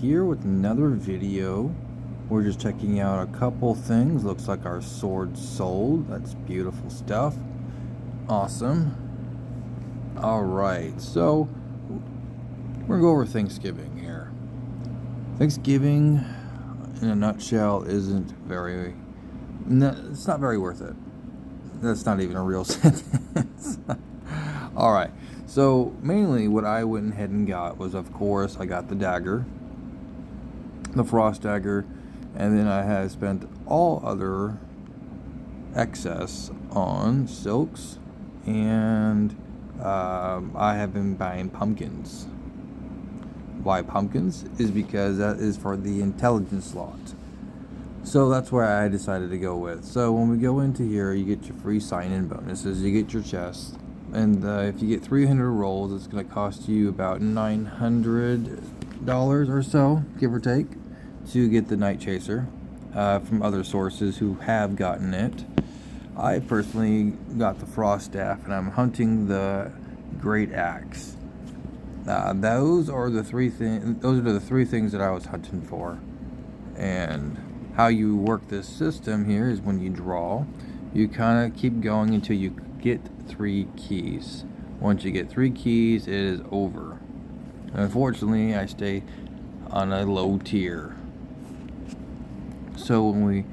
here with another video. We're just checking out a couple things. Looks like our sword sold. That's beautiful stuff. Awesome. Alright, so we're gonna go over Thanksgiving here. Thanksgiving, in a nutshell, isn't very... it's not very worth it. That's not even a real sentence. Alright, so mainly what I went ahead and got was, of course, I got the dagger, the frost dagger, and then I have spent all other excess on silks, and I have been buying pumpkins. Why pumpkins? Is because that is for the intelligence slot. So that's where I decided to go with. So when we go into here, you get your free sign-in bonuses, you get your chest, and if you get 300 rolls, it's going to cost you about $900 or so, give or take, to get the Night Chaser from other sources who have gotten it. I personally got the Frost Staff, and I'm hunting the Great Axe. Those are the three things that I was hunting for. And how you work this system here is when you draw, you kind of keep going until you get 3 keys. Once you get 3 keys, it is over. Unfortunately, I stay on a low tier. So when we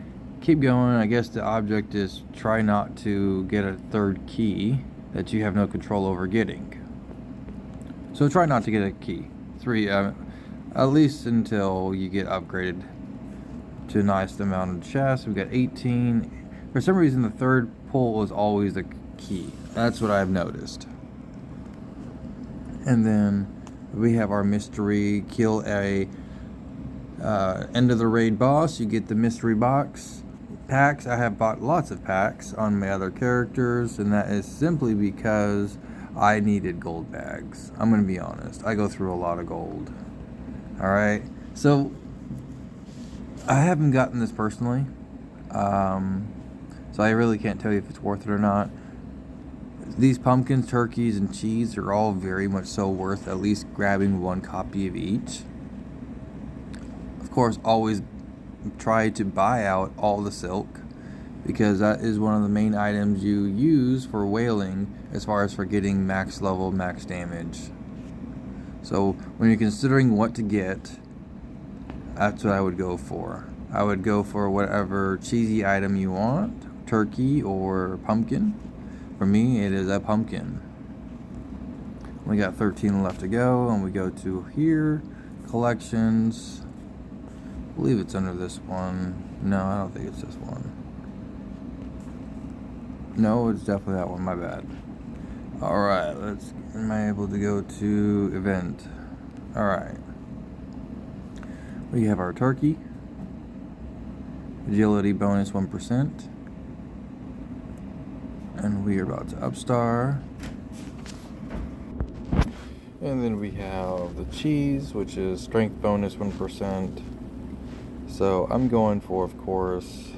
keep going, I guess the object is try not to get a 3rd key that you have no control over getting. So try not to get a key. 3, at least until you get upgraded to a nice amount of chests. We've got 18. For some reason, the 3rd pull is always a key. That's what I've noticed. And then we have our mystery. Kill a end of the raid boss. You get the mystery box. Packs. I have bought lots of packs on my other characters, and that is simply because I needed gold bags. I'm going to be honest. I go through a lot of gold. Alright. So I haven't gotten this personally, so I really can't tell you if it's worth it or not. These pumpkins, turkeys, and cheese are all very much so worth at least grabbing 1 copy of each. Of course, always try to buy out all the silk, because that is one of the main items you use for whaling as far as for getting max level, max damage. So when you're considering what to get, that's what I would go for. I would go for whatever cheesy item you want, turkey or pumpkin. For me, it is a pumpkin. We got 13 left to go, and we go to here, collections. I believe it's under this one. No, I don't think it's this one. No, it's definitely that one, my bad. Alright, am I able to go to event? Alright. We have our turkey. Agility bonus 1%. And we are about to upstar. And then we have the cheese, which is strength bonus 1%. So I'm going for, of course,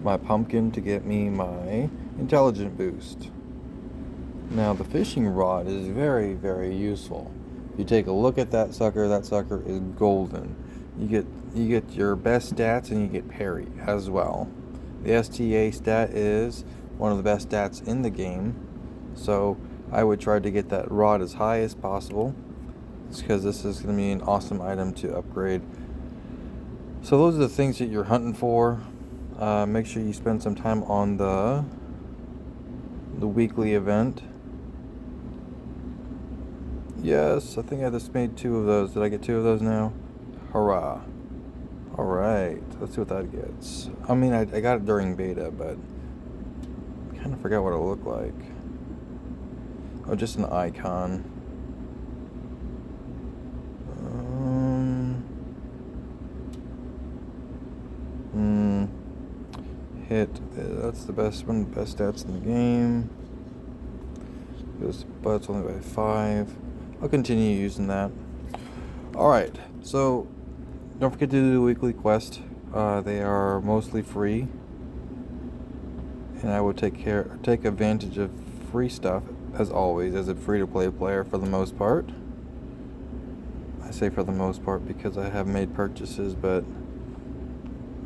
my pumpkin to get me my intelligent boost. Now the fishing rod is very, very useful. If you take a look at that sucker is golden. You get your best stats, and you get parry as well. The STA stat is one of the best stats in the game, so I would try to get that rod as high as possible. It's because this is going to be an awesome item to upgrade. So those are the things that you're hunting for. Make sure you spend some time on the weekly event. Yes, I think I just made 2 of those. Did I get 2 of those now? Hurrah. Alright, let's see what that gets. I mean, I got it during beta, but I kind of forgot what it looked like. Oh, just an icon. Hit. That's the best one, best stats in the game. But it's only by 5. I'll continue using that. Alright, so don't forget to do the weekly quest. They are mostly free, and I would take advantage of free stuff as always as a free-to-play player for the most part. I say for the most part because I have made purchases, but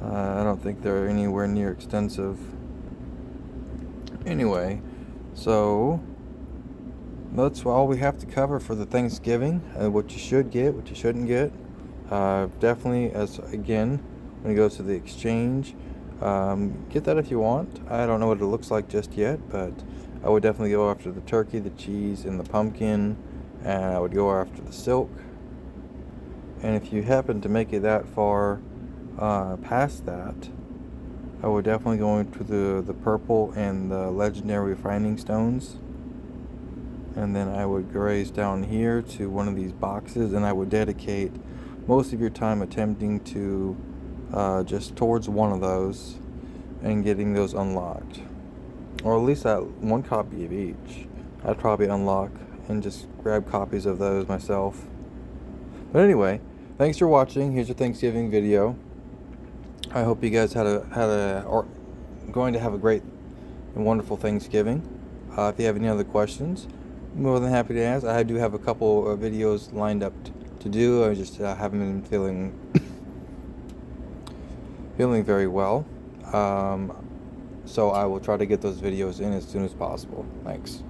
I don't think they're anywhere near extensive. Anyway, so that's all we have to cover for the Thanksgiving. What you should get, what you shouldn't get. Definitely, when you go to the exchange, get that if you want. I don't know what it looks like just yet, but I would definitely go after the turkey, the cheese, and the pumpkin, and I would go after the silk. And if you happen to make it that far past that, I would definitely go into the purple and the legendary refining stones. And then I would graze down here to one of these boxes, and I would dedicate most of your time attempting to just towards one of those and getting those unlocked, or at least that one copy of each. I'd probably unlock and just grab copies of those myself. But anyway, thanks for watching. Here's your Thanksgiving video. I hope you guys going to have a great and wonderful Thanksgiving. If you have any other questions, I'm more than happy to ask. I do have a couple of videos lined up to do. I just haven't been feeling very well. So I will try to get those videos in as soon as possible. Thanks.